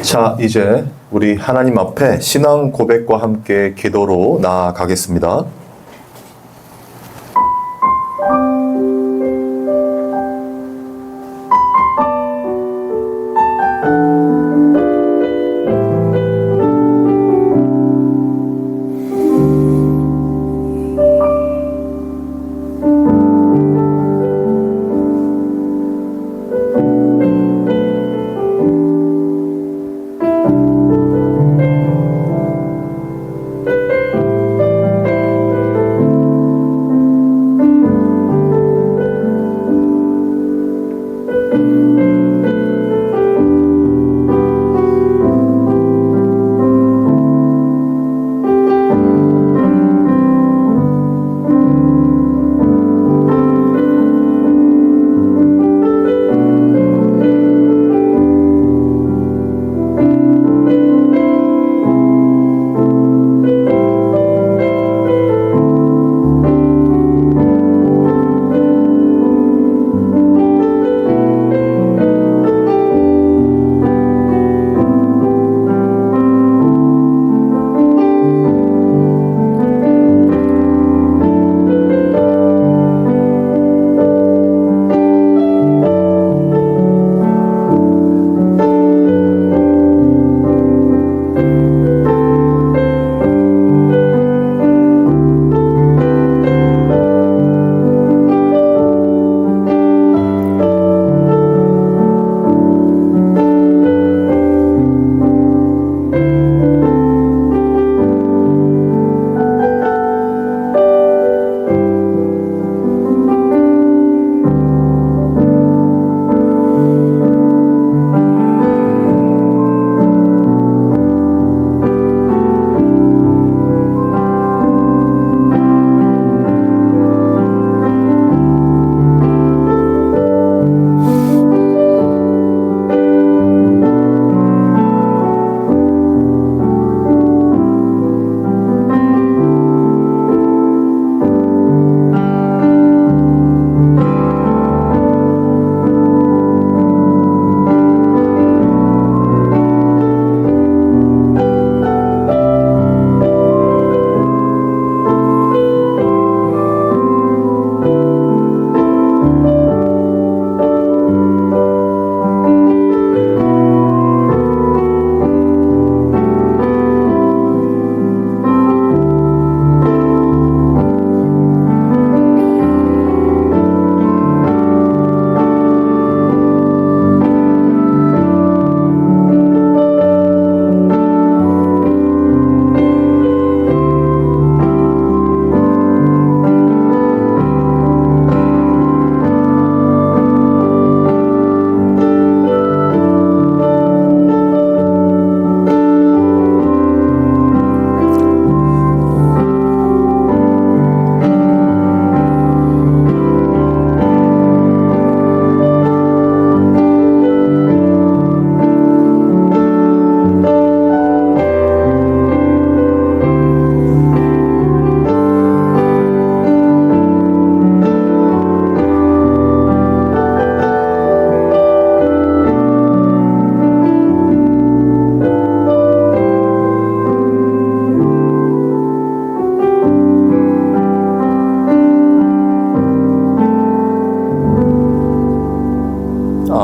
자, 이제 우리 하나님 앞에 신앙 고백과 함께 기도로 나아가겠습니다.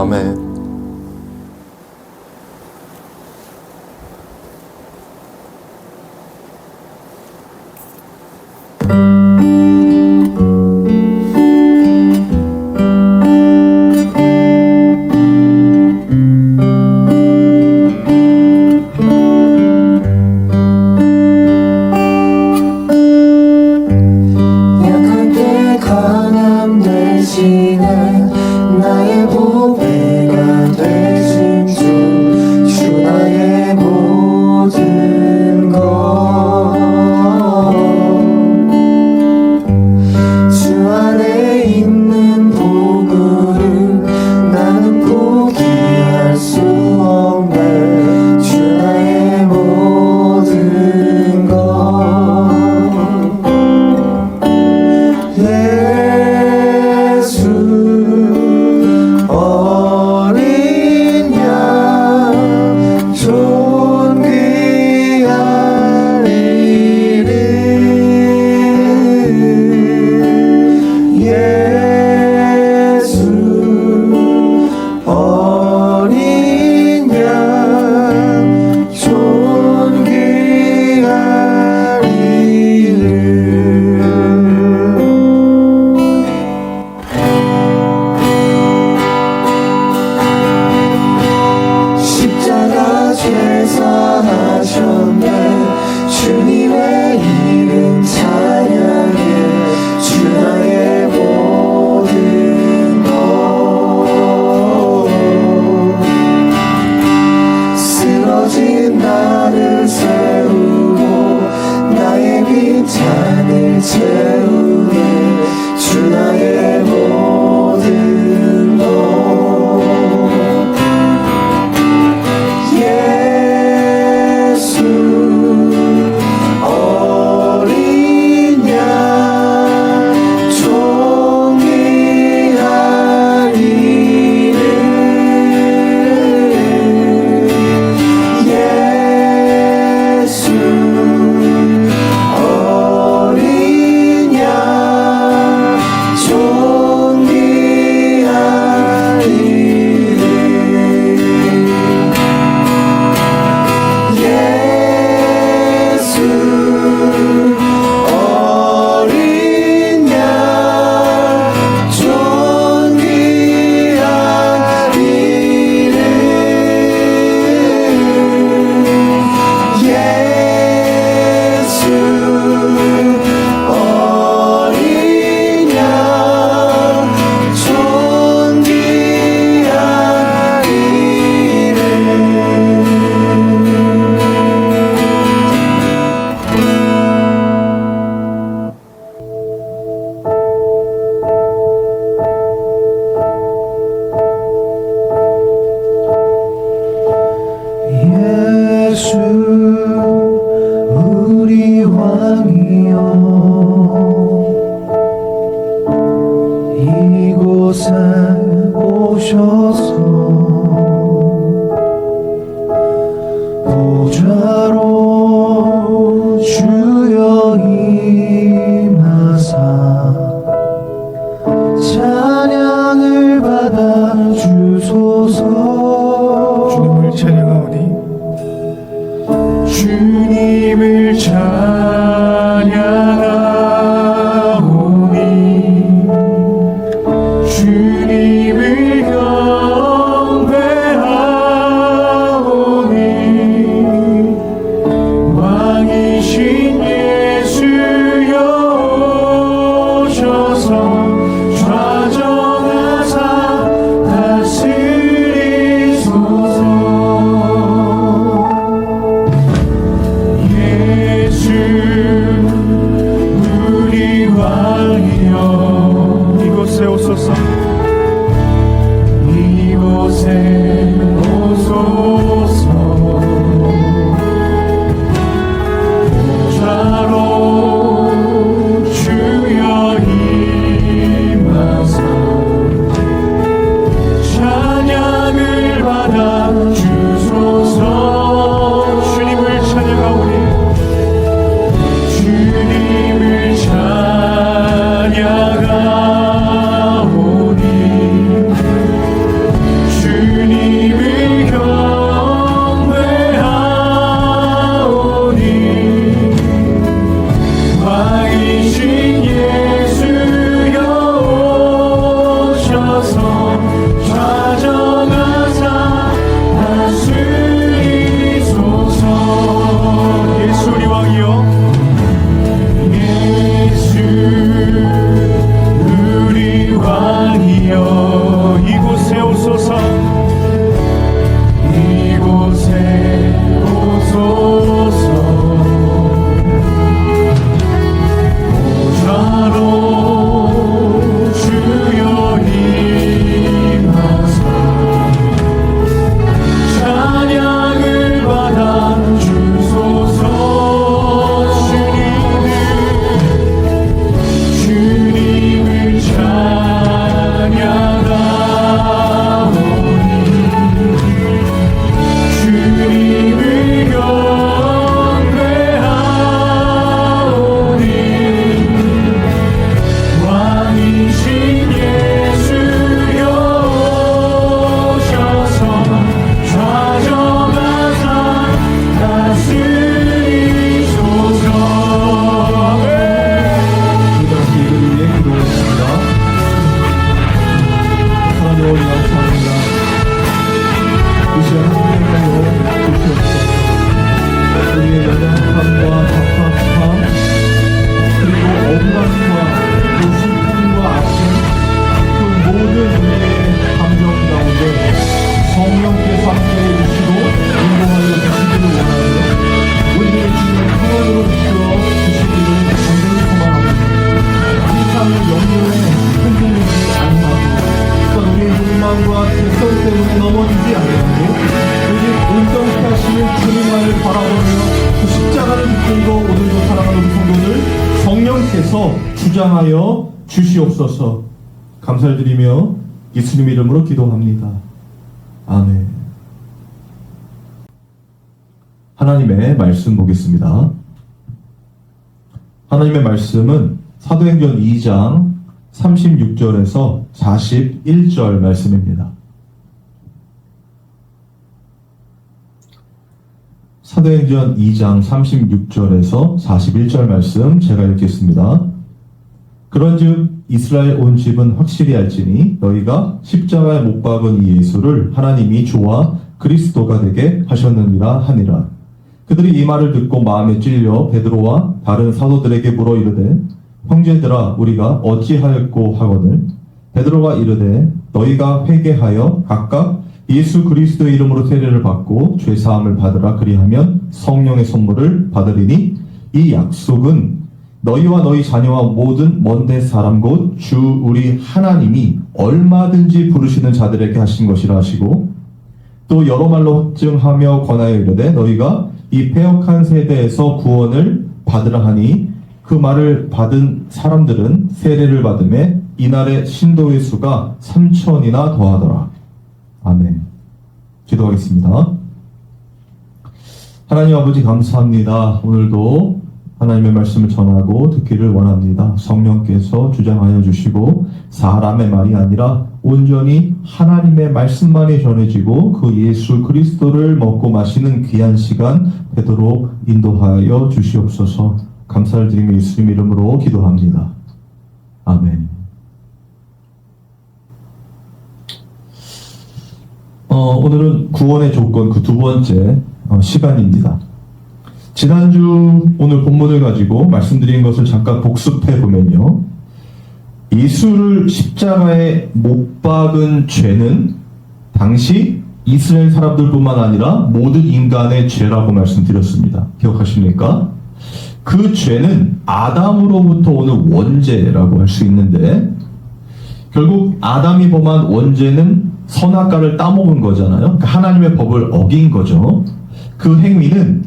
아멘. 약할 때 강함 대신에 나의 보배가 되신 주 나의 모든 것 채우네 주 나의 모든 것 예수 어린 양 존귀한 이름 예수 어린 양 존귀한 이름 예수 어린 양 존귀한 이름 예수 어린 양 존귀한 예수 우리 왕이여 이곳에 오셔서 보좌로 주여 임하사 찬양을 받아 주소서 주님을 찬양하오니 주님을 찬양하오니 주님을 경배하오니 왕이신 예수여 오셔서 좌정하사 다스리소서 예수 성령께서 주장하여 주시옵소서. 감사를 드리며 예수님 이름으로 기도합니다. 아멘. 하나님의 말씀 보겠습니다. 하나님의 말씀은 사도행전 2장 36절에서 41절 말씀입니다. 사도행전 2장 36절에서 41절 말씀 제가 읽겠습니다. 그런즉 이스라엘 온 집은 확실히 알지니 너희가 십자가에 못 박은 이 예수를 하나님이 주와 그리스도가 되게 하셨느니라 하니라. 그들이 이 말을 듣고 마음에 찔려 베드로와 다른 사도들에게 물어 이르되 형제들아 우리가 어찌하였고 하거늘 베드로가 이르되 너희가 회개하여 각각 예수 그리스도의 이름으로 세례를 받고 죄 사함을 받으라. 그리하면 성령의 선물을 받으리니 이 약속은 너희와 너희 자녀와 모든 먼데 사람 곧 주 우리 하나님이 얼마든지 부르시는 자들에게 하신 것이라 하시고 또 여러 말로 확증하며 권하여 이르되 너희가 이 패역한 세대에서 구원을 받으라 하니 그 말을 받은 사람들은 세례를 받음에 이날의 신도의 수가 3,000이나 더하더라. 아멘. 기도하겠습니다. 하나님 아버지 감사합니다. 오늘도 하나님의 말씀을 전하고 듣기를 원합니다. 성령께서 주장하여 주시고 사람의 말이 아니라 온전히 하나님의 말씀만이 전해지고 그 예수 그리스도를 먹고 마시는 귀한 시간 되도록 인도하여 주시옵소서. 감사를 드리며 예수님 이름으로 기도합니다. 아멘. 오늘은 구원의 조건 그 두 번째 시간입니다. 지난주 오늘 본문을 가지고 말씀드린 것을 잠깐 복습해 보면요. 예수를 십자가에 못 박은 죄는 당시 이스라엘 사람들뿐만 아니라 모든 인간의 죄라고 말씀드렸습니다. 기억하십니까? 그 죄는 아담으로부터 오는 원죄라고 할 수 있는데 결국 아담이 범한 원죄는 선악과를 따먹은 거잖아요. 그러니까 하나님의 법을 어긴 거죠. 그 행위는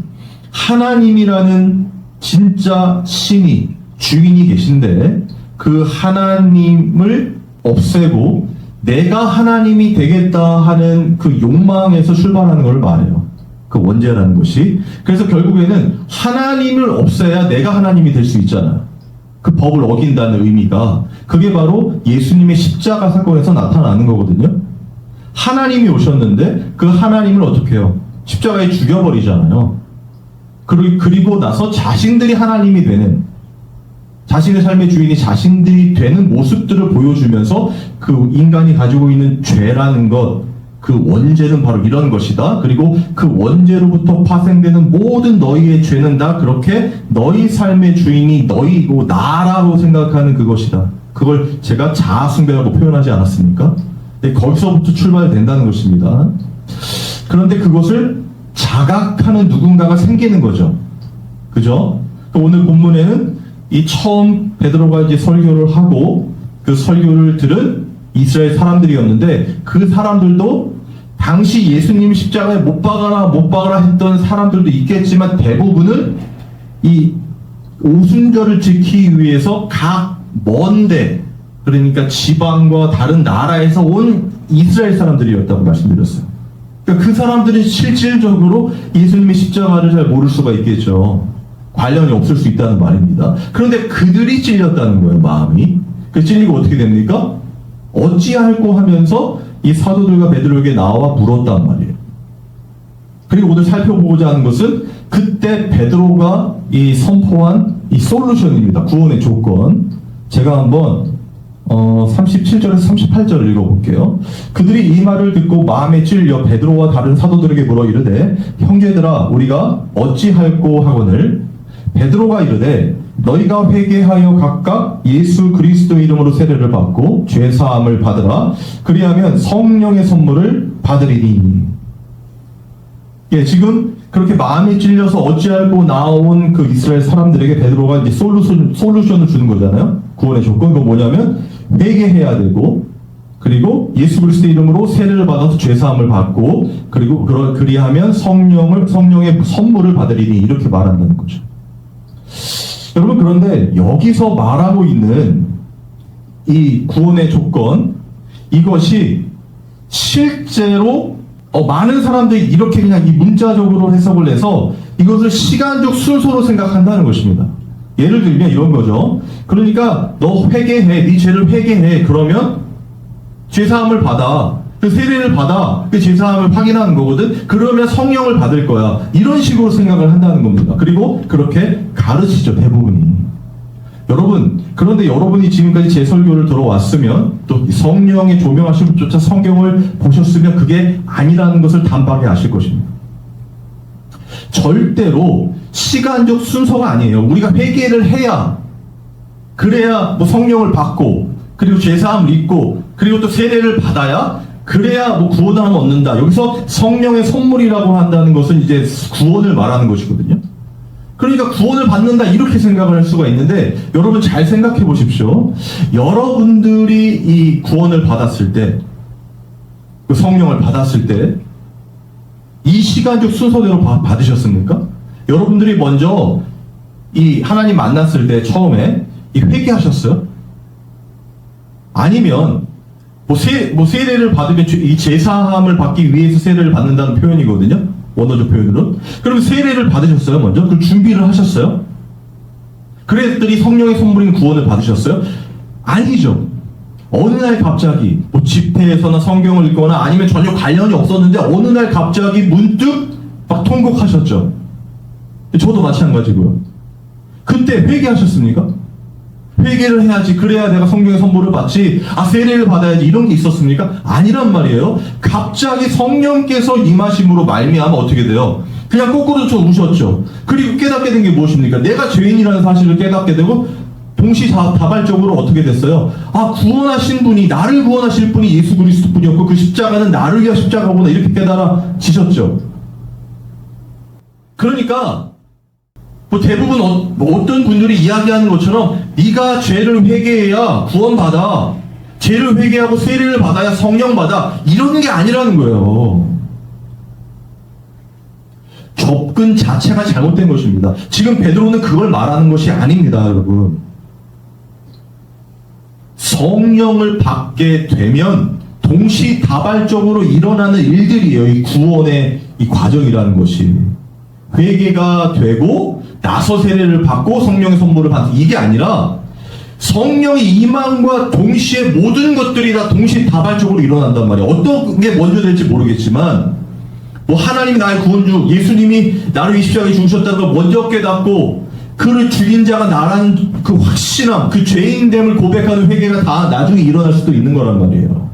하나님이라는 진짜 신이 주인이 계신데 그 하나님을 없애고 내가 하나님이 되겠다 하는 그 욕망에서 출발하는 걸 말해요. 그 원죄라는 것이. 그래서 결국에는 하나님을 없애야 내가 하나님이 될 수 있잖아요. 그 법을 어긴다는 의미가 그게 바로 예수님의 십자가 사건에서 나타나는 거거든요. 하나님이 오셨는데 그 하나님을 어떻게 해요? 십자가에 죽여버리잖아요. 그리고 나서 자신들이 하나님이 되는, 자신의 삶의 주인이 자신들이 되는 모습들을 보여주면서 그 인간이 가지고 있는 죄라는 것, 그 원죄는 바로 이런 것이다. 그리고 그 원죄로부터 파생되는 모든 너희의 죄는 다 그렇게 너희 삶의 주인이 너희이고 나라고 생각하는 그것이다. 그걸 제가 자아숭배라고 표현하지 않았습니까? 네, 거기서부터 출발된다는 것입니다. 그런데 그것을 자각하는 누군가가 생기는 거죠. 그죠? 또 오늘 본문에는 이 처음 베드로가 이제 설교를 하고 그 설교를 들은 이스라엘 사람들이었는데 그 사람들도 당시 예수님 십자가에 못 박아라 했던 사람들도 있겠지만 대부분은 이 오순절을 지키기 위해서 각 먼데 그러니까 지방과 다른 나라에서 온 이스라엘 사람들이었다고 말씀드렸어요. 그러니까 그 사람들이 실질적으로 예수님의 십자가를 잘 모를 수가 있겠죠. 관련이 없을 수 있다는 말입니다. 그런데 그들이 찔렸다는 거예요, 마음이. 그 찔리고 어떻게 됩니까? 어찌할꼬 하면서 이 사도들과 베드로에게 나와 물었단 말이에요. 그리고 오늘 살펴보고자 하는 것은 그때 베드로가 이 선포한 이 솔루션입니다. 구원의 조건. 제가 한번 37절에서 38절을 읽어볼게요. 그들이 이 말을 듣고 마음에 찔려 베드로와 다른 사도들에게 물어 이르되 형제들아 우리가 어찌할꼬 하거늘 베드로가 이르되 너희가 회개하여 각각 예수 그리스도의 이름으로 세례를 받고 죄 사함을 받으라. 그리하면 성령의 선물을 받으리니. 예, 지금 그렇게 마음에 찔려서 어찌할꼬 나온 그 이스라엘 사람들에게 베드로가 이제 솔루션을 주는 거잖아요. 구원의 조건. 그건 뭐냐면 회개해야 되고 그리고 예수 그리스도의 이름으로 세례를 받아서 죄 사함을 받고 그리고 그리하면 성령의 선물을 받으리니 이렇게 말한다는 거죠. 여러분, 그런데 여기서 말하고 있는 이 구원의 조건, 이것이 실제로 많은 사람들이 이렇게 그냥 이 문자적으로 해석을 해서 이것을 시간적 순서로 생각한다는 것입니다. 예를 들면 이런 거죠. 그러니까 너 회개해, 네 죄를 회개해. 그러면 죄사함을 받아. 그 세례를 받아. 그 죄사함을 확인하는 거거든. 그러면 성령을 받을 거야. 이런 식으로 생각을 한다는 겁니다. 그리고 그렇게 가르치죠, 대부분이. 여러분, 그런데 여러분이 지금까지 제 설교를 들어왔으면 또 성령의 조명하심조차 성경을 보셨으면 그게 아니라는 것을 단박에 아실 것입니다. 절대로 시간적 순서가 아니에요. 우리가 회개를 해야, 그래야 뭐 성령을 받고, 그리고 죄사함을 입고, 그리고 또 세례를 받아야, 그래야 뭐 구원을 얻는다. 여기서 성령의 선물이라고 한다는 것은 이제 구원을 말하는 것이거든요. 그러니까 구원을 받는다 이렇게 생각을 할 수가 있는데, 여러분 잘 생각해 보십시오. 여러분들이 이 구원을 받았을 때, 그 성령을 받았을 때 이 시간적 순서대로 받으셨습니까? 여러분들이 먼저 이 하나님 만났을 때 처음에 이 회개하셨어요? 아니면 세례를 받으면 이 제사함을 받기 위해서 세례를 받는다는 표현이거든요. 원어적 표현으로. 그럼 세례를 받으셨어요, 먼저? 그 준비를 하셨어요? 그랬더니 성령의 선물인 구원을 받으셨어요? 아니죠. 어느 날 갑자기 집회에서나 성경을 읽거나 아니면 전혀 관련이 없었는데 어느 날 갑자기 문득 막 통곡하셨죠. 저도 마찬가지고요. 그때 회개하셨습니까? 회개를 해야지, 그래야 내가 성경의 선물을 받지, 세례를 받아야지, 이런 게 있었습니까? 아니란 말이에요. 갑자기 성령께서 임하심으로 말미암아 어떻게 돼요? 그냥 거꾸로 저 우셨죠. 그리고 깨닫게 된 게 무엇입니까? 내가 죄인이라는 사실을 깨닫게 되고 동시다발적으로 어떻게 됐어요? 구원하신 분이, 나를 구원하실 분이 예수 그리스도 뿐이었고 그 십자가는 나를 위한 십자가구나, 이렇게 깨달아지셨죠. 그러니까 대부분 어떤 분들이 이야기하는 것처럼 네가 죄를 회개해야 구원받아, 죄를 회개하고 세례를 받아야 성령 받아, 이런 게 아니라는 거예요. 접근 자체가 잘못된 것입니다. 지금 베드로는 그걸 말하는 것이 아닙니다, 여러분. 성령을 받게 되면 동시다발적으로 일어나는 일들이에요. 이 구원의 이 과정이라는 것이. 회개가 되고 나서 세례를 받고 성령의 선물을 받는, 이게 아니라 성령의 임함과 동시에 모든 것들이 다 동시다발적으로 일어난단 말이에요. 어떤 게 먼저 될지 모르겠지만 하나님이 나의 구원주, 예수님이 나를 이 십자가에 죽으셨다는 걸 먼저 깨닫고 그를 죽인 자가 나라는 그 확신함, 그 죄인됨을 고백하는 회개가 다 나중에 일어날 수도 있는 거란 말이에요.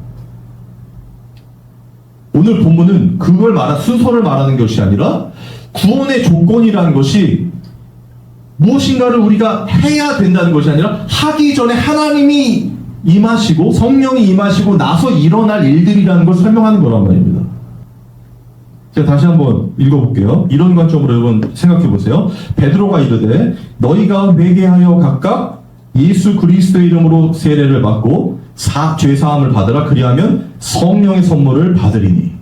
오늘 본문은 그걸 순서를 말하는 것이 아니라 구원의 조건이라는 것이 무엇인가를 우리가 해야 된다는 것이 아니라 하기 전에 하나님이 임하시고 성령이 임하시고 나서 일어날 일들이라는 걸 설명하는 거란 말입니다. 제가 다시 한번 읽어볼게요. 이런 관점으로 여러분 생각해 보세요. 베드로가 이르되 너희가 회개하여 각각 예수 그리스도의 이름으로 세례를 받고 죄사함을 받으라. 그리하면 성령의 선물을 받으리니.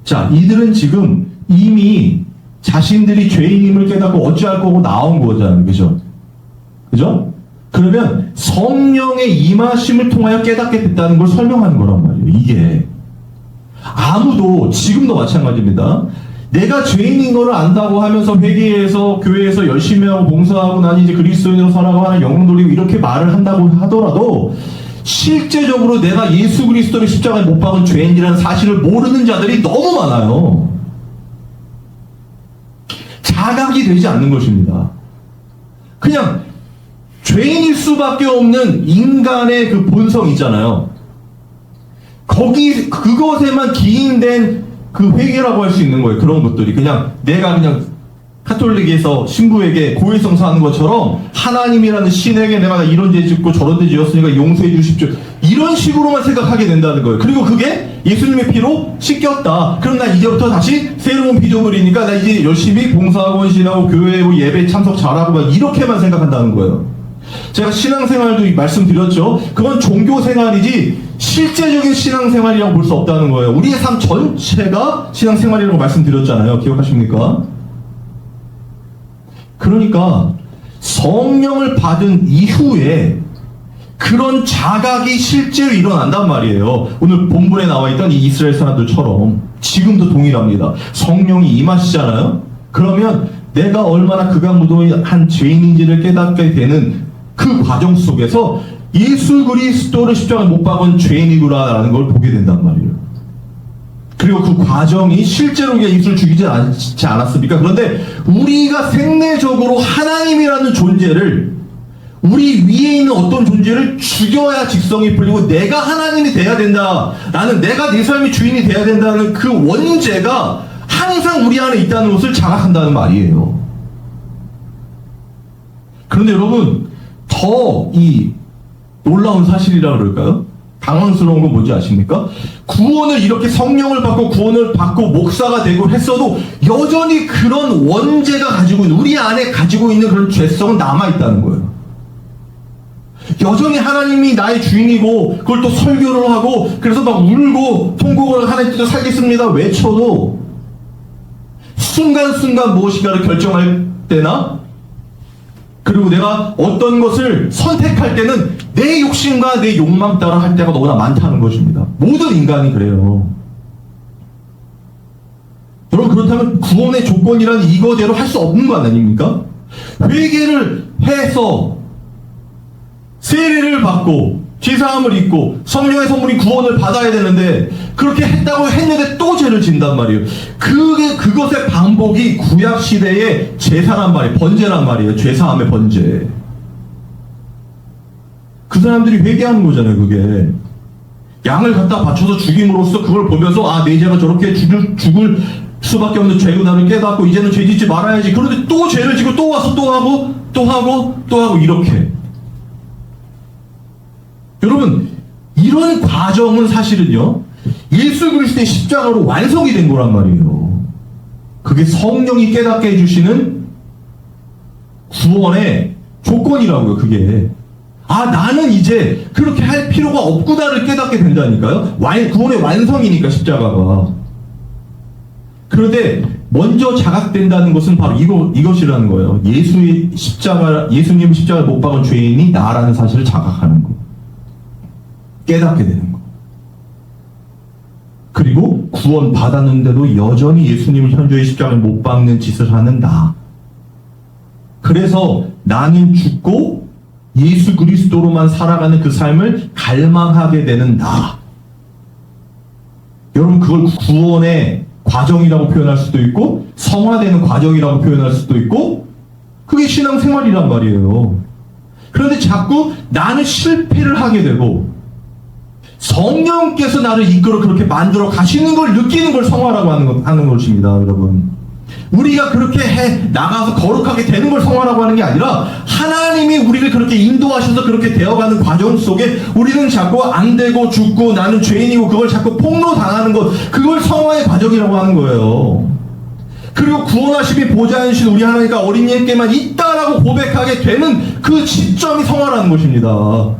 자, 이들은 지금 이미 자신들이 죄인임을 깨닫고 어찌할 거고 나온 거잖아요. 그죠? 그러면 성령의 임하심을 통하여 깨닫게 됐다는 걸 설명하는 거란 말이에요. 이게 아무도, 지금도 마찬가지입니다. 내가 죄인인 거를 안다고 하면서 회개해서 교회에서 열심히 하고 봉사하고 난 이제 그리스도인으로 살아가고 하는 영혼 돌리고 이렇게 말을 한다고 하더라도 실제적으로 내가 예수 그리스도를 십자가에 못 박은 죄인이라는 사실을 모르는 자들이 너무 많아요. 자각이 되지 않는 것입니다. 그냥 죄인일 수밖에 없는 인간의 그 본성 있잖아요. 그것에만 기인된 그 회개라고 할 수 있는 거예요. 그런 것들이 내가 카톨릭에서 신부에게 고해성사하는 것처럼 하나님이라는 신에게 내가 이런 죄 짓고 저런 죄 지었으니까 용서해 주십시오, 이런 식으로만 생각하게 된다는 거예요. 그리고 그게 예수님의 피로 씻겼다. 그럼 나 이제부터 다시 새로운 피조물이니까 나 이제 열심히 봉사하고 헌신하고 교회 예배 참석 잘하고 막 이렇게만 생각한다는 거예요. 제가 신앙생활도 말씀드렸죠. 그건 종교생활이지 실제적인 신앙생활이라고 볼 수 없다는 거예요. 우리의 삶 전체가 신앙생활이라고 말씀드렸잖아요. 기억하십니까? 그러니까 성령을 받은 이후에 그런 자각이 실제로 일어난단 말이에요. 오늘 본문에 나와 있던 이 이스라엘 사람들처럼 지금도 동일합니다. 성령이 임하시잖아요. 그러면 내가 얼마나 극악무도한 죄인인지를 깨닫게 되는 그 과정 속에서 예수 그리스도를 십자가에 못 박은 죄인이구나라는 걸 보게 된단 말이에요. 그리고 그 과정이 실제로 예수를 죽이지 않지 않았습니까? 그런데 우리가 생내적으로 하나님이라는 존재를, 우리 위에 있는 어떤 존재를 죽여야 직성이 풀리고 내가 하나님이 돼야 된다라는, 내가 내 삶의 주인이 돼야 된다는 그 원죄가 항상 우리 안에 있다는 것을 자각한다는 말이에요. 그런데 여러분, 더 이 놀라운 사실이라 그럴까요? 당황스러운 건 뭔지 아십니까? 구원을 이렇게 성령을 받고 구원을 받고 목사가 되고 했어도 여전히 그런 원죄가 가지고 있는, 우리 안에 가지고 있는 그런 죄성은 남아있다는 거예요. 여전히 하나님이 나의 주인이고 그걸 또 설교를 하고 그래서 막 울고 통곡을 하나님 뜻대로 살겠습니다 외쳐도 순간순간 무엇인가를 결정할 때나, 그리고 내가 어떤 것을 선택할 때는 내 욕심과 내 욕망 따라 할 때가 너무나 많다는 것입니다. 모든 인간이 그래요. 여러분, 그렇다면 구원의 조건이란 이거대로 할 수 없는 거 아닙니까? 회개를 해서 세례를 받고 죄사함을 입고 성령의 선물인 구원을 받아야 되는데 그렇게 했다고 했는데 또 죄를 진단 말이에요. 그것의 반복이 구약 시대의 제사란 말이에요. 번제란 말이에요. 죄사함의 번제. 그 사람들이 회개하는 거잖아요. 그게 양을 갖다 바쳐서 죽임으로써 그걸 보면서 아, 내 죄가 저렇게 죽을 수밖에 없는 죄구나를 깨닫고 이제는 죄 짓지 말아야지. 그런데 또 죄를 지고 또 와서 또 하고 또 하고 또 하고 이렇게. 여러분, 이런 과정은 사실은요, 예수 그리스도의 십자가로 완성이 된 거란 말이에요. 그게 성령이 깨닫게 해주시는 구원의 조건이라고요. 그게 아, 나는 이제 그렇게 할 필요가 없구나를 깨닫게 된다니까요. 구원의 완성이니까 십자가가. 그런데 먼저 자각된다는 것은 바로 이것이라는 거예요. 예수님 십자가를 못 박은 죄인이 나라는 사실을 자각하는 거, 깨닫게 되는 거. 그리고 구원 받았는데도 여전히 예수님을 현저히 십자가에 못 박는 짓을 하는 나. 그래서 나는 죽고 예수 그리스도로만 살아가는 그 삶을 갈망하게 되는 나. 여러분, 그걸 구원의 과정이라고 표현할 수도 있고 성화되는 과정이라고 표현할 수도 있고 그게 신앙생활이란 말이에요. 그런데 자꾸 나는 실패를 하게 되고 성령께서 나를 이끌어 그렇게 만들어 가시는 걸 느끼는 걸 성화라고 하는 것입니다. 여러분, 우리가 그렇게 나가서 거룩하게 되는 걸 성화라고 하는 게 아니라 하나님이 우리를 그렇게 인도하셔서 그렇게 되어가는 과정 속에 우리는 자꾸 안 되고 죽고 나는 죄인이고 그걸 자꾸 폭로당하는 것, 그걸 성화의 과정이라고 하는 거예요. 그리고 구원하심이 보좌하신 우리 하나님과 어린이에게만 있다라고 고백하게 되는 그 시점이 성화라는 것입니다.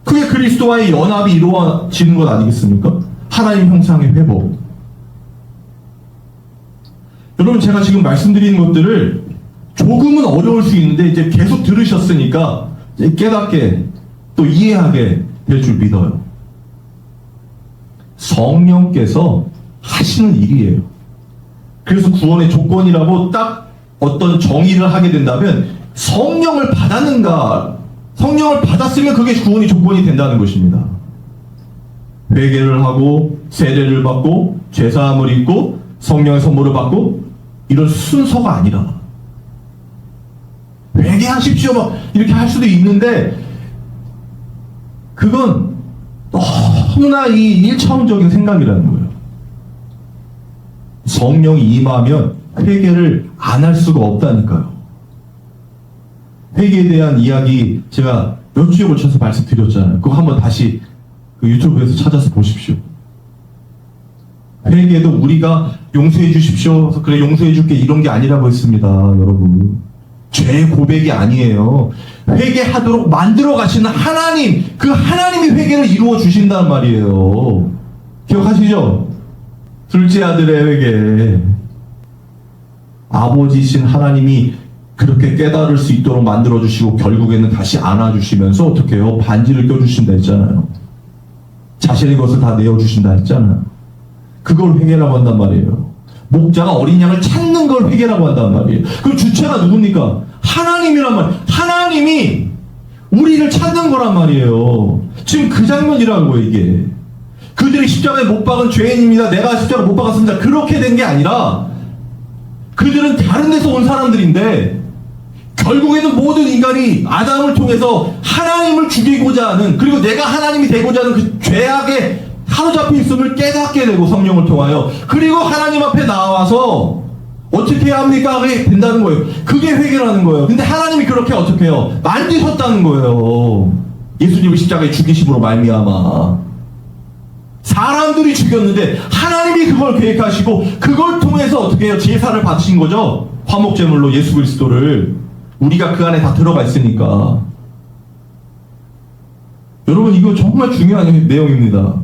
그게 그리스도와의 연합이 이루어지는 것 아니겠습니까? 하나님 형상의 회복. 여러분, 제가 지금 말씀드리는 것들을 조금은 어려울 수 있는데 이제 계속 들으셨으니까 이제 깨닫게 또 이해하게 될 줄 믿어요. 성령께서 하시는 일이에요. 그래서 구원의 조건이라고 딱 어떤 정의를 하게 된다면 성령을 받았는가, 성령을 받았으면 그게 구원의 조건이 된다는 것입니다. 회개를 하고 세례를 받고 죄사함을 입고 성령의 선물을 받고 이런 순서가 아니라 회개하십시오 막 이렇게 할 수도 있는데 그건 너무나 이 1차원적인 생각이라는 거예요. 성령이 임하면 회개를 안 할 수가 없다니까요. 회개에 대한 이야기 제가 몇 주에 걸쳐서 말씀드렸잖아요. 그거 한번 다시 그 유튜브에서 찾아서 보십시오. 회개도 우리가 용서해 주십시오, 그래 용서해 줄게 이런 게 아니라고 했습니다. 여러분, 죄 고백이 아니에요. 회개하도록 만들어 가시는 하나님, 그 하나님이 회개를 이루어 주신다는 말이에요. 기억하시죠? 둘째 아들의 회개. 아버지신 하나님이 그렇게 깨달을 수 있도록 만들어주시고 결국에는 다시 안아주시면서 어떻게 해요? 반지를 껴주신다 했잖아요. 자신의 것을 다 내어주신다 했잖아요. 그걸 회개라고 한단 말이에요. 목자가 어린 양을 찾는 걸 회개라고 한단 말이에요. 그럼 주체가 누굽니까? 하나님이란 말이에요. 하나님이 우리를 찾는 거란 말이에요. 지금 그 장면이라고요, 이게. 그들이 십자가에 못 박은 죄인입니다. 내가 십자가에 못 박았습니다. 그렇게 된 게 아니라 그들은 다른 데서 온 사람들인데 결국에는 모든 인간이 아담을 통해서 하나님을 죽이고자 하는, 그리고 내가 하나님이 되고자 하는 그 죄악에 사로잡혀 있음을 깨닫게 되고 성령을 통하여, 그리고 하나님 앞에 나와서 어떻게 해야 합니까? 하게 된다는 거예요. 그게 회개라는 거예요. 근데 하나님이 그렇게 어떻게 해요? 만드셨다는 거예요. 예수님을 십자가에 죽이심으로 말미암아 사람들이 죽였는데 하나님이 그걸 계획하시고 그걸 통해서 어떻게 해요? 제사를 받으신 거죠. 화목제물로 예수 그리스도를. 우리가 그 안에 다 들어가 있으니까. 여러분, 이거 정말 중요한 내용입니다.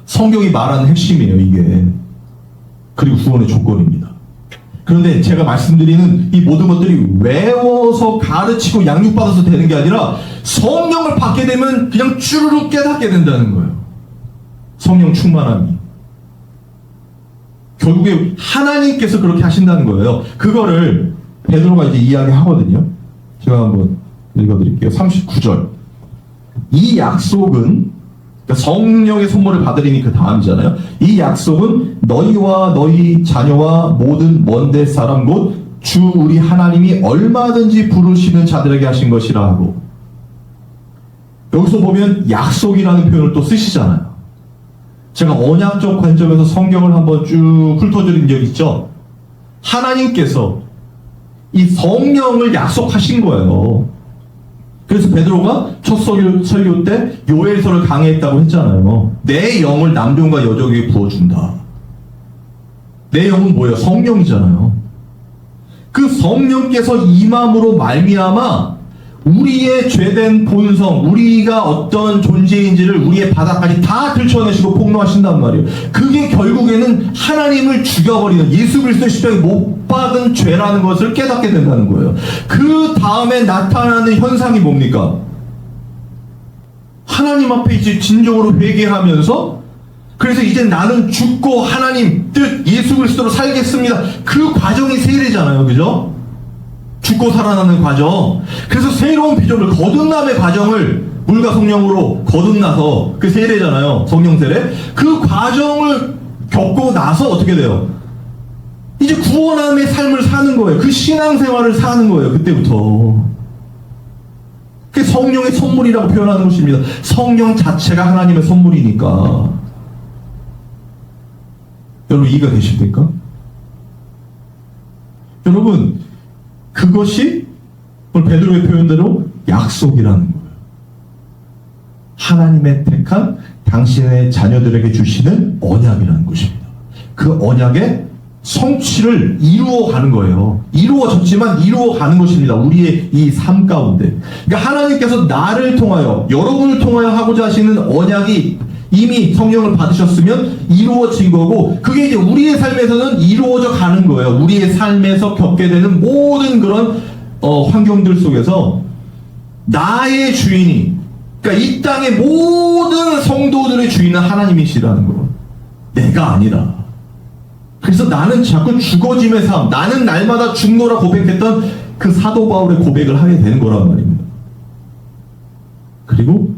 성경이 말하는 핵심이에요, 이게. 그리고 구원의 조건입니다. 그런데 제가 말씀드리는 이 모든 것들이 외워서 가르치고 양육받아서 되는 게 아니라 성령을 받게 되면 그냥 쭈르륵 깨닫게 된다는 거예요. 성령 충만함이. 결국에 하나님께서 그렇게 하신다는 거예요. 그거를 베드로가 이제 이야기하거든요. 제가 한번 읽어드릴게요. 39절. 이 약속은, 그러니까 성령의 선물을 받으리니 그 다음이잖아요. 이 약속은 너희와 너희 자녀와 모든 먼데 사람 곧 주 우리 하나님이 얼마든지 부르시는 자들에게 하신 것이라 하고, 여기서 보면 약속이라는 표현을 또 쓰시잖아요. 제가 언약적 관점에서 성경을 한번 쭉 훑어드린 적 있죠. 하나님께서 이 성령을 약속하신 거예요. 그래서 베드로가 첫 설교 때 요엘서를 강의했다고 했잖아요. 내 영을 남종과 여종에게 부어준다. 내 영은 뭐예요? 성령이잖아요. 그 성령께서 임함으로 말미암아 우리의 죄된 본성, 우리가 어떤 존재인지를 우리의 바닥까지 다 들춰내시고 폭로하신단 말이에요. 그게 결국에는 하나님을 죽여버리는, 예수 그리스도의 십자가에 못 박은 죄라는 것을 깨닫게 된다는 거예요. 그 다음에 나타나는 현상이 뭡니까? 하나님 앞에 이제 진정으로 회개하면서, 그래서 이제 나는 죽고 하나님 뜻 예수 그리스도로 살겠습니다. 그 과정이 세례잖아요, 그죠? 죽고 살아나는 과정. 그래서 새로운 비전을, 거듭남의 과정을 물과 성령으로 거듭나서, 그 세례잖아요, 성령 세례. 그 과정을 겪고 나서 어떻게 돼요? 이제 구원함의 삶을 사는 거예요. 그 신앙생활을 사는 거예요, 그때부터. 그게 성령의 선물이라고 표현하는 것입니다. 성령 자체가 하나님의 선물이니까. 여러분, 이해가 되십니까? 여러분, 그것이 오늘 베드로의 표현대로 약속이라는 거예요. 하나님의 택한 당신의 자녀들에게 주시는 언약이라는 것입니다. 그 언약의 성취를 이루어가는 거예요. 이루어졌지만 이루어가는 것입니다. 우리의 이 삶 가운데. 그러니까 하나님께서 나를 통하여, 여러분을 통하여 하고자 하시는 언약이 이미 성령을 받으셨으면 이루어진 거고, 그게 이제 우리의 삶에서는 이루어져 가는 거예요. 우리의 삶에서 겪게 되는 모든 그런 환경들 속에서 나의 주인이, 그러니까 이 땅의 모든 성도들의 주인은 하나님이시라는 거. 내가 아니라. 그래서 나는 자꾸 죽어짐의 삶, 나는 날마다 죽노라 고백했던 그 사도 바울의 고백을 하게 되는 거란 말입니다. 그리고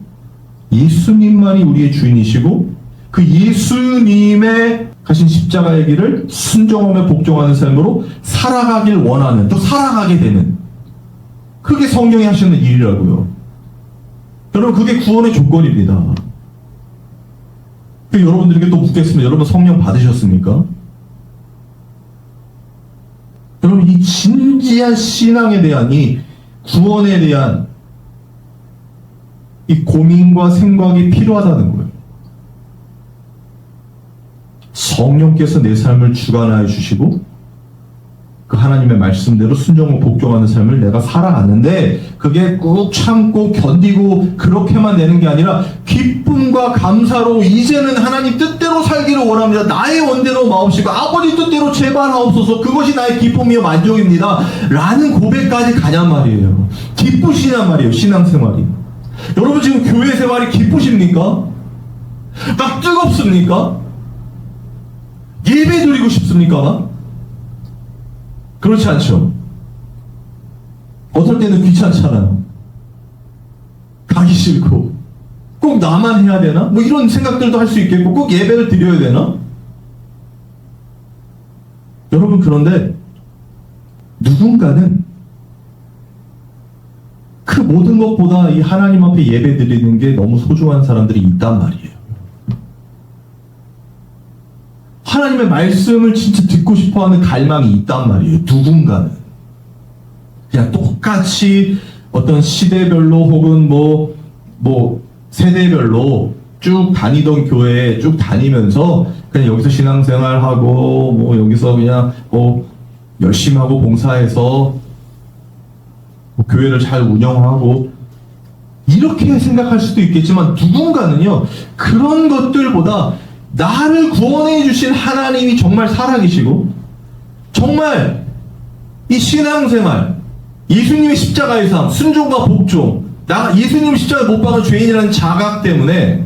예수님만이 우리의 주인이시고, 그 예수님의 가신 십자가의 길을 순종하며 복종하는 삶으로 살아가길 원하는, 또 살아가게 되는, 그게 성령이 하시는 일이라고요. 여러분, 그게 구원의 조건입니다. 여러분들에게 또 묻겠습니다. 여러분, 성령 받으셨습니까? 여러분, 이 진지한 신앙에 대한, 이 구원에 대한 이 고민과 생각이 필요하다는 거예요. 성령께서 내 삶을 주관하여 주시고, 그 하나님의 말씀대로 순종하고 복종하는 삶을 내가 살아갔는데 그게 꾹 참고 견디고 그렇게만 되는 게 아니라 기쁨과 감사로 이제는 하나님 뜻대로 살기를 원합니다. 나의 원대로 마옵시고 아버지 뜻대로 제발 하옵소서. 그것이 나의 기쁨이요 만족입니다. 라는 고백까지 가냔 말이에요. 기쁘시냔 말이에요. 신앙생활이. 여러분 지금 교회 생활이 기쁘십니까? 막 뜨겁습니까? 예배 드리고 싶습니까? 막? 그렇지 않죠. 어떨 때는 귀찮잖아요. 가기 싫고 꼭 나만 해야 되나? 뭐 이런 생각들도 할 수 있겠고 꼭 예배를 드려야 되나? 여러분 그런데 누군가는 그 모든 것보다 이 하나님 앞에 예배 드리는 게 너무 소중한 사람들이 있단 말이에요. 하나님의 말씀을 진짜 듣고 싶어하는 갈망이 있단 말이에요. 누군가는 그냥 똑같이 어떤 시대별로 혹은 뭐 세대별로 쭉 다니던 교회에 쭉 다니면서 그냥 여기서 신앙생활하고 뭐 여기서 그냥 열심히 하고 봉사해서 뭐 교회를 잘 운영하고 이렇게 생각할 수도 있겠지만 누군가는요 그런 것들보다 나를 구원해 주신 하나님이 정말 살아계시고 정말 이 신앙생활 예수님의 십자가의 삶 순종과 복종 나 예수님 십자가에 못 박은 죄인이라는 자각 때문에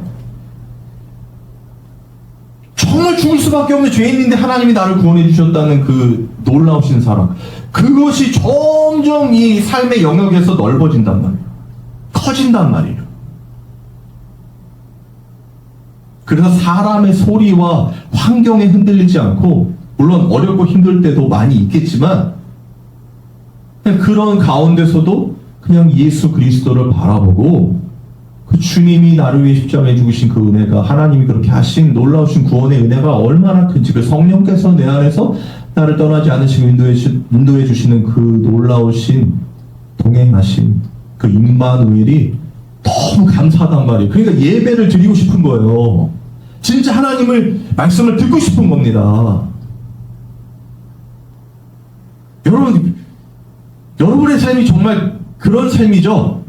정말 죽을 수밖에 없는 죄인인데 하나님이 나를 구원해 주셨다는 그 놀라우신 사랑 그것이 점점 이 삶의 영역에서 넓어진단 말이에요. 커진단 말이에요. 그래서 사람의 소리와 환경에 흔들리지 않고 물론 어렵고 힘들 때도 많이 있겠지만 그냥 그런 가운데서도 그냥 예수 그리스도를 바라보고 그 주님이 나를 위해 십자가에 죽으신 그 은혜가 하나님이 그렇게 하신 놀라우신 구원의 은혜가 얼마나 큰지 그 성령께서 내 안에서 나를 떠나지 않으시고 인도해 주시는 그 놀라우신 동행하신 그 임마누엘이 너무 감사하단 말이에요. 그러니까 예배를 드리고 싶은 거예요. 진짜 하나님을 말씀을 듣고 싶은 겁니다. 여러분의 삶이 정말 그런 삶이죠.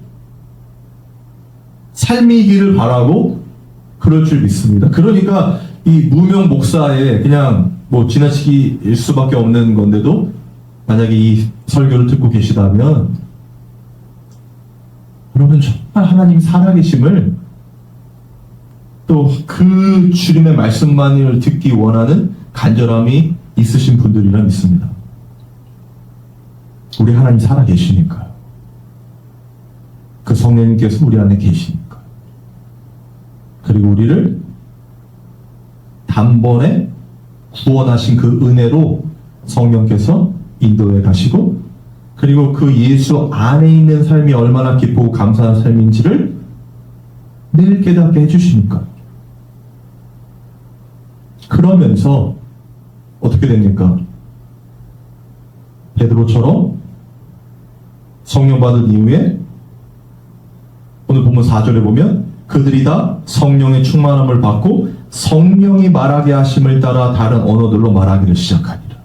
삶이기를 바라고 그럴 줄 믿습니다. 그러니까 이 무명 목사의 그냥 뭐 지나치기일 수밖에 없는 건데도 만약에 이 설교를 듣고 계시다면 여러분 정말 하나님 살아계심을 또 그 주님의 말씀만을 듣기 원하는 간절함이 있으신 분들이라 믿습니다. 우리 하나님 살아계시니까요. 그 성령님께서 우리 안에 계시니까요. 그리고 우리를 단번에 구원하신 그 은혜로 성령께서 인도해 가시고 그리고 그 예수 안에 있는 삶이 얼마나 기쁘고 감사한 삶인지를 늘 깨닫게 해주시니까. 그러면서 어떻게 됩니까? 베드로처럼 성령 받은 이후에 오늘 본문 4절에 보면 그들이 다 성령의 충만함을 받고 성령이 말하게 하심을 따라 다른 언어들로 말하기를 시작하니라.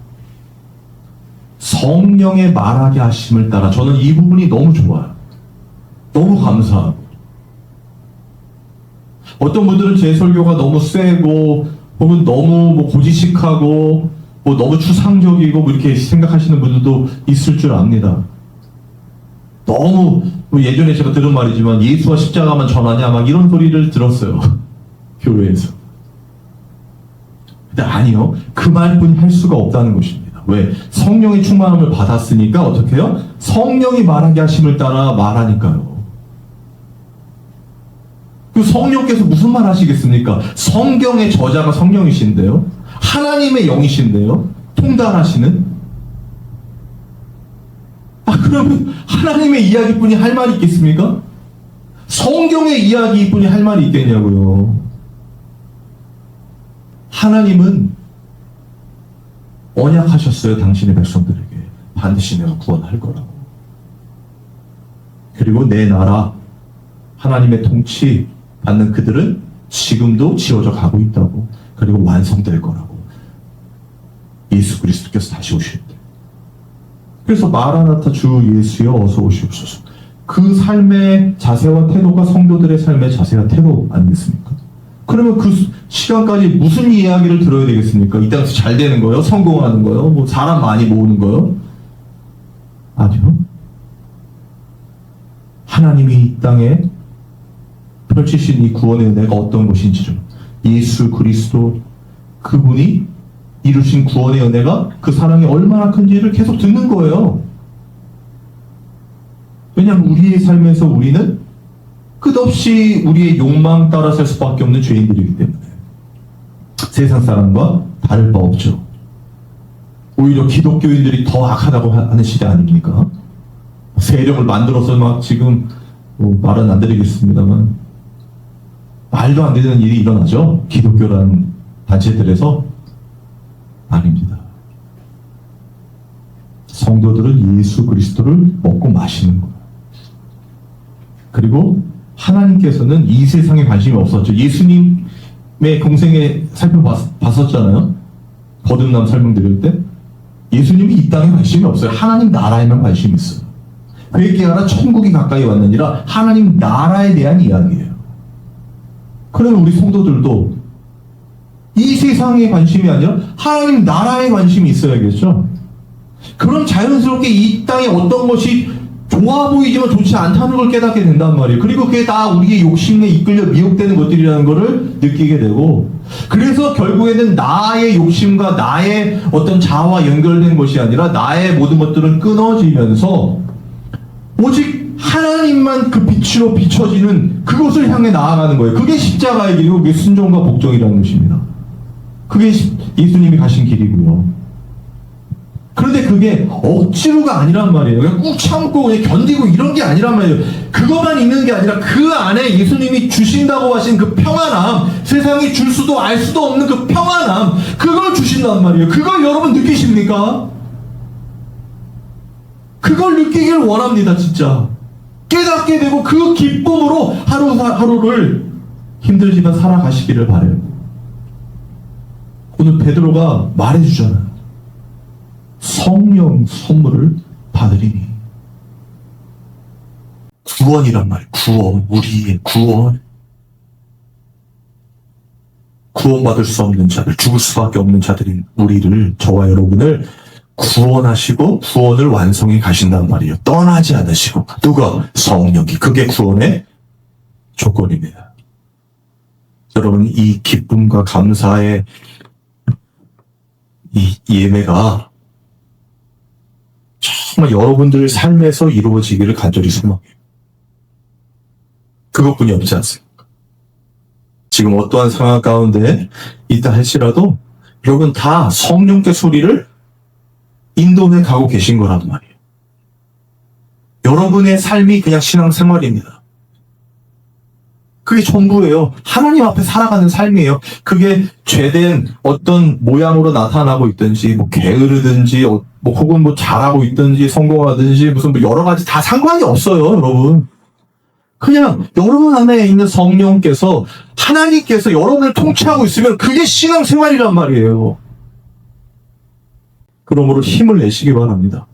성령의 말하게 하심을 따라 저는 이 부분이 너무 좋아요. 너무 감사하고 어떤 분들은 제 설교가 너무 세고 혹은 너무 뭐 고지식하고 뭐 너무 추상적이고 뭐 이렇게 생각하시는 분들도 있을 줄 압니다. 너무 뭐 예전에 제가 들은 말이지만 예수와 십자가만 전하냐 막 이런 소리를 들었어요. 교회에서. 근데 아니요. 그 말뿐이 할 수가 없다는 것입니다. 왜? 성령의 충만함을 받았으니까 어떻게 해요? 성령이 말하게 하심을 따라 말하니까요. 그 성령께서 무슨 말 하시겠습니까? 성경의 저자가 성령이신데요. 하나님의 영이신데요. 통달하시는. 그러면 하나님의 이야기뿐이 할 말이 있겠습니까? 성경의 이야기뿐이 할 말이 있겠냐고요. 하나님은 언약하셨어요. 당신의 백성들에게. 반드시 내가 구원할 거라고. 그리고 내 나라, 하나님의 통치 받는 그들은 지금도 지어져 가고 있다고. 그리고 완성될 거라고. 예수 그리스도께서 다시 오실 때. 그래서 마라나타 주 예수여 어서 오시옵소서. 그 삶의 자세와 태도가 성도들의 삶의 자세와 태도 아니겠습니까? 그러면 그 시간까지 무슨 이야기를 들어야 되겠습니까? 이 땅에서 잘 되는 거요? 성공하는 거요? 뭐 사람 많이 모으는 거요? 아니요. 하나님이 이 땅에 펼치신 이 구원의 은혜가 어떤 것인지를, 예수 그리스도 그분이 이루신 구원의 은혜가 그 사랑이 얼마나 큰지를 계속 듣는 거예요. 왜냐하면 우리의 삶에서 우리는 끝없이 우리의 욕망 따라 살 수밖에 없는 죄인들이기 때문에 세상 사람과 다를 바 없죠. 오히려 기독교인들이 더 악하다고 하는 시대 아닙니까? 세력을 만들어서 막 지금 뭐 말은 안 드리겠습니다만 말도 안 되는 일이 일어나죠. 기독교라는 단체들에서. 아닙니다. 성도들은 예수 그리스도를 먹고 마시는 거예요. 그리고 하나님께서는 이 세상에 관심이 없었죠. 예수님의 공생에 살펴봤었잖아요. 거듭남 설명드릴 때 예수님이 이 땅에 관심이 없어요. 하나님 나라에만 관심이 있어요. 회개하라 천국이 가까이 왔느니라. 하나님 나라에 대한 이야기예요. 그러면 우리 성도들도 이 세상에 관심이 아니라 하나님 나라에 관심이 있어야겠죠. 그럼 자연스럽게 이 땅에 어떤 것이 좋아 보이지만 좋지 않다는 걸 깨닫게 된단 말이에요. 그리고 그게 다 우리의 욕심에 이끌려 미혹되는 것들이라는 것을 느끼게 되고, 그래서 결국에는 나의 욕심과 나의 어떤 자아와 연결된 것이 아니라 나의 모든 것들은 끊어지면서 오직 하나님만 그 빛으로 비춰지는 그것을 향해 나아가는 거예요. 그게 십자가의 길이고 그게 순종과 복종이라는 것입니다. 그게 예수님이 가신 길이고요. 그런데 그게 억지로가 아니란 말이에요. 그냥 꾹 참고 그냥 견디고 이런 게 아니란 말이에요. 그것만 있는 게 아니라 그 안에 예수님이 주신다고 하신 그 평안함, 세상이 줄 수도 알 수도 없는 그 평안함, 그걸 주신단 말이에요. 그걸 여러분 느끼십니까? 그걸 느끼길 원합니다. 진짜 깨닫게 되고 그 기쁨으로 하루하루를 힘들지만 살아가시기를 바라요. 오늘 베드로가 말해주잖아요. 성령 선물을 받으리니. 구원이란 말이에요. 구원, 우리의 구원. 구원받을 수 없는 자들, 죽을 수밖에 없는 자들인 우리를, 저와 여러분을 구원하시고 구원을 완성해 가신단 말이에요. 떠나지 않으시고. 누가? 성령이. 그게 구원의 조건입니다. 여러분, 이 기쁨과 감사의 이 예매가 정말 여러분들 삶에서 이루어지기를 간절히 소망해요. 그것뿐이 없지 않습니까? 지금 어떠한 상황 가운데 있다 할지라도 여러분 다 성령께 소리를 인도해 가고 계신 거란 말이에요. 여러분의 삶이 그냥 신앙생활입니다. 그게 전부예요. 하나님 앞에 살아가는 삶이에요. 그게 죄된 어떤 모양으로 나타나고 있든지, 뭐 게으르든지, 뭐 혹은 뭐 잘하고 있든지, 성공하든지, 무슨 뭐 여러 가지 다 상관이 없어요, 여러분. 그냥 여러분 안에 있는 성령께서, 하나님께서 여러분을 통치하고 있으면 그게 신앙생활이란 말이에요. 그러므로 힘을 내시기 바랍니다.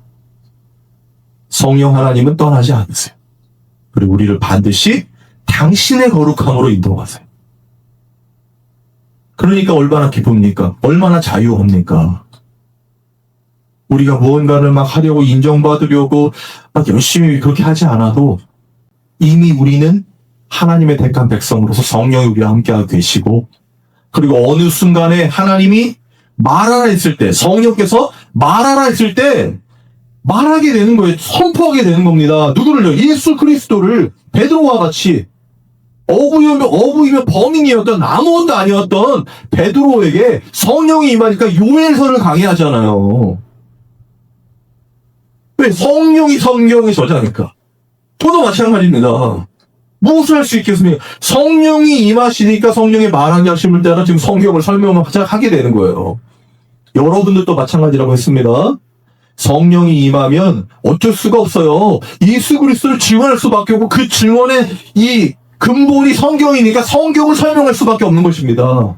성령 하나님은 떠나지 않으세요. 그리고 우리를 반드시 당신의 거룩함으로 인도하세요. 그러니까 얼마나 기쁩니까? 얼마나 자유합니까? 우리가 무언가를 막 하려고 인정받으려고 막 열심히 그렇게 하지 않아도 이미 우리는 하나님의 택한 백성으로서 성령이 우리와 함께하고 계시고, 그리고 어느 순간에 하나님이 말하라 했을 때, 성령께서 말하라 했을 때 말하게 되는 거예요. 선포하게 되는 겁니다. 누구를요? 예수 그리스도를. 베드로와 같이 어부이면 범인이었던, 아무것도 아니었던 베드로에게 성령이 임하니까 요엘서를 강의하잖아요. 왜? 성령이 성경의 저자니까. 저도 마찬가지입니다. 무엇을 할 수 있겠습니까? 성령이 임하시니까 성령의 말하게 하심을 따라 지금 성경을 설명하게 되는 거예요. 여러분들도 마찬가지라고 했습니다. 성령이 임하면 어쩔 수가 없어요. 예수 그리스도를 증언할 수밖에 없고, 그 증언의 이 근본이 성경이니까 성경을 설명할 수밖에 없는 것입니다.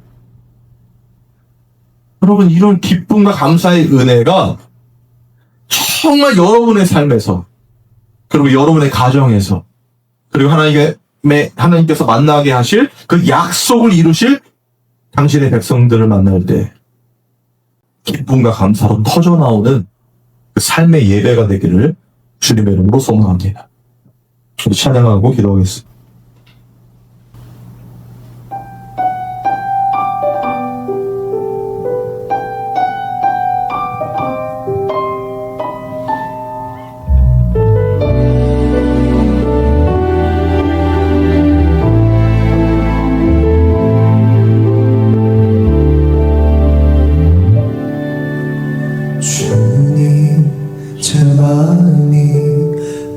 여러분, 이런 기쁨과 감사의 은혜가 정말 여러분의 삶에서, 그리고 여러분의 가정에서, 그리고 하나님께서 만나게 하실 그 약속을 이루실 당신의 백성들을 만날 때 기쁨과 감사로 터져나오는 그 삶의 예배가 되기를 주님의 이름으로 소망합니다. 우리 찬양하고 기도하겠습니다. 주님, 제 마음이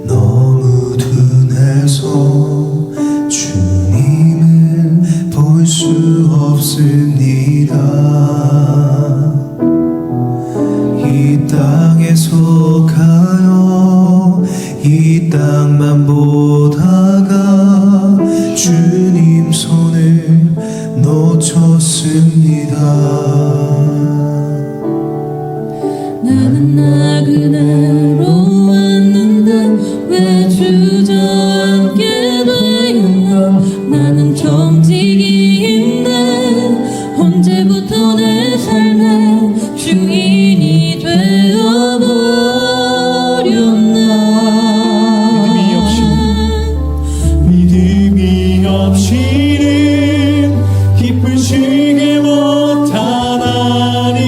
너무 둔해서 주님을 볼 수 없습니다. 이 땅에 속하여 이 땅만 보다가 주님 손을 놓쳤습니다. 나는 나그네로 왔는데 왜 주저앉게 되었나. 나는 정직인데 언제부터 내 삶의 주인이 되어버렸나. 믿음이 없이는 기쁘시게 못하나니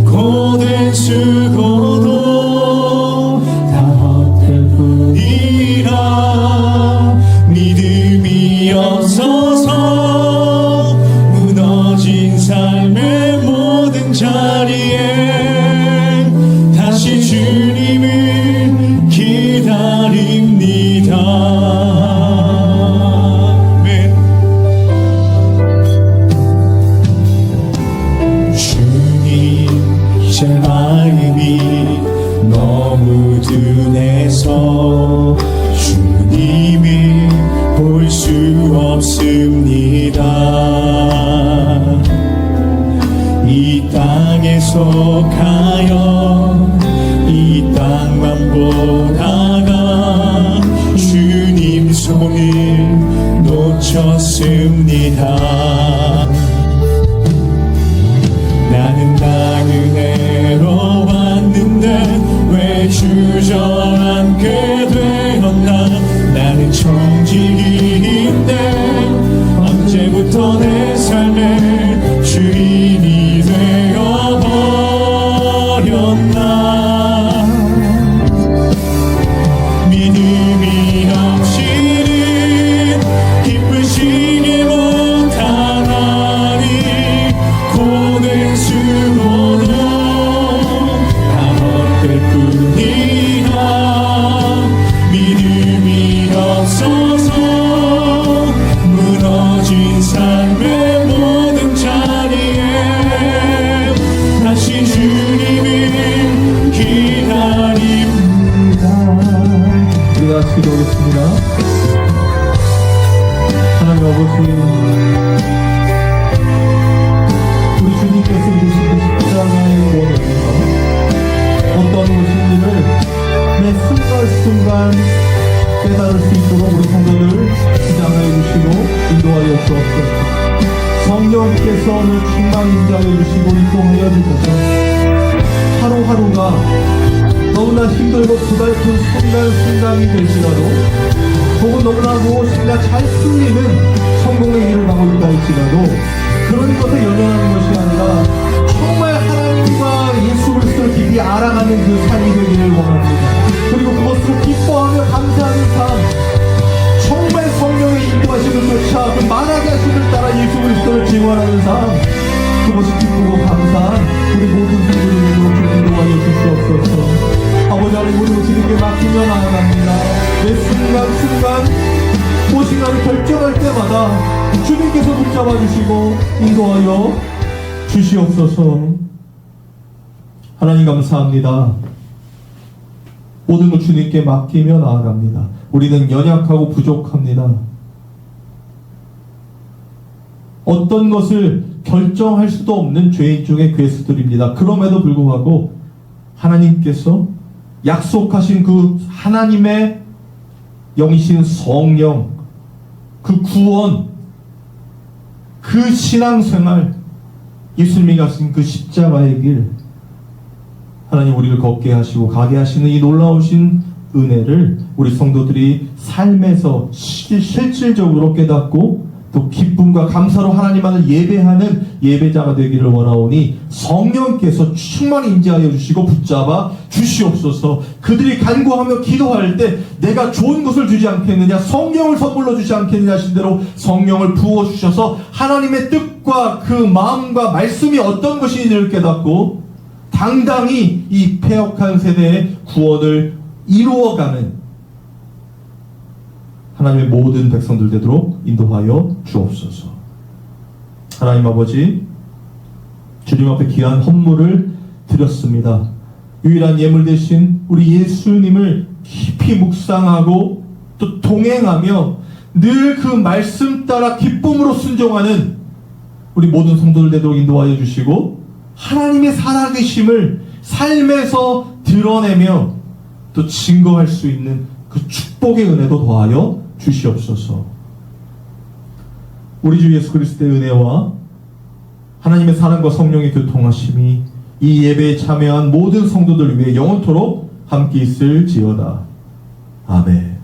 고된 수고도 다 헛될 뿐이라. 믿음이 없어서 무너진 삶의 모든 자리에 다시 주님을 기다립니다. 아멘. 주님, 제 마음이 너무 둔해서 주님을 볼 수 없습니다. 이 땅에 속하여 이 땅만 보다가 주님 손을 놓쳤습니다. 나는 나그네로 왔는데 왜 주저앉게 되었나. 나는 정직인데 언제부터 내 삶의 주인이 되어버렸나. 믿음이 없이는 기쁘시게 못하나니 고된 수고도 다 헛될 뿐이라. 믿음이 없어서 무너진 삶의 모든 자리에 다시 주님을 기다립니다. 우리 같이 기도하겠습니다. 하나님 아버지, 우리 주님께서 이루신 그 십자가의 구원에서 어떤 것인지를 매 순간순간 깨달을 수 있도록 우리 성도를 주장하여 주시고 인도하여 주옵소서. 성령께서 오늘 충만 인자해 주시고 인도하여 주셔서 하루하루가 너무나 힘들고 고달픈 순간순간이 될지라도 혹은 너무나 무엇인가 잘 풀리는 성공의 길을 가고 있다 할지라도 그런 것에 연연하는 것이 아니라 정말 하나님과 예수 그리스도를 깊이 알아가는 그 삶이 되기를 원합니다. 그리고 그것으로 기뻐하며 감사하는 삶, 정말 성령의 인도하심을 쫓아 그 말하게 하심을 따라 예수 그리스도를 증언하는 삶, 그것이 기쁘고 감사한 우리 모든 분들을 인도하여 주시옵소서. 아버지 하나님, 우리 주님께 맡기며 나아갑니다. 매 순간순간 무엇인가를 결정할 때마다 주님께서 붙잡아 주시고 인도하여 주시옵소서. 하나님 감사합니다. 모든 것 주님께 맡기며 나아갑니다. 우리는 연약하고 부족합니다. 어떤 것을 결정할 수도 없는 죄인 중에 괴수들입니다. 그럼에도 불구하고 하나님께서 약속하신 그 하나님의 영이신 성령, 그 구원, 그 신앙생활, 예수님이 가신 그 십자가의 길, 하나님 우리를 걷게 하시고 가게 하시는 이 놀라우신 은혜를 우리 성도들이 삶에서 실질적으로 깨닫고 또 기쁨과 감사로 하나님만을 예배하는 예배자가 되기를 원하오니 성령께서 충만히 임재하여 주시고 붙잡아 주시옵소서. 그들이 간구하며 기도할 때 내가 좋은 것을 주지 않겠느냐, 성령을 선물로 주지 않겠느냐 하신 대로 성령을 부어주셔서 하나님의 뜻과 그 마음과 말씀이 어떤 것인지를 깨닫고 당당히 이 패역한 세대의 구원을 이루어가는 하나님의 모든 백성들 되도록 인도하여 주옵소서. 하나님 아버지, 주님 앞에 귀한 헌물을 드렸습니다. 유일한 예물 대신 우리 예수님을 깊이 묵상하고 또 동행하며 늘 그 말씀 따라 기쁨으로 순종하는 우리 모든 성도들 되도록 인도하여 주시고 하나님의 살아계심을 삶에서 드러내며 또 증거할 수 있는 그 축복의 은혜도 더하여 주시옵소서. 우리 주 예수 그리스도의 은혜와 하나님의 사랑과 성령의 교통하심이 이 예배에 참여한 모든 성도들 위해 영원토록 함께 있을지어다. 아멘.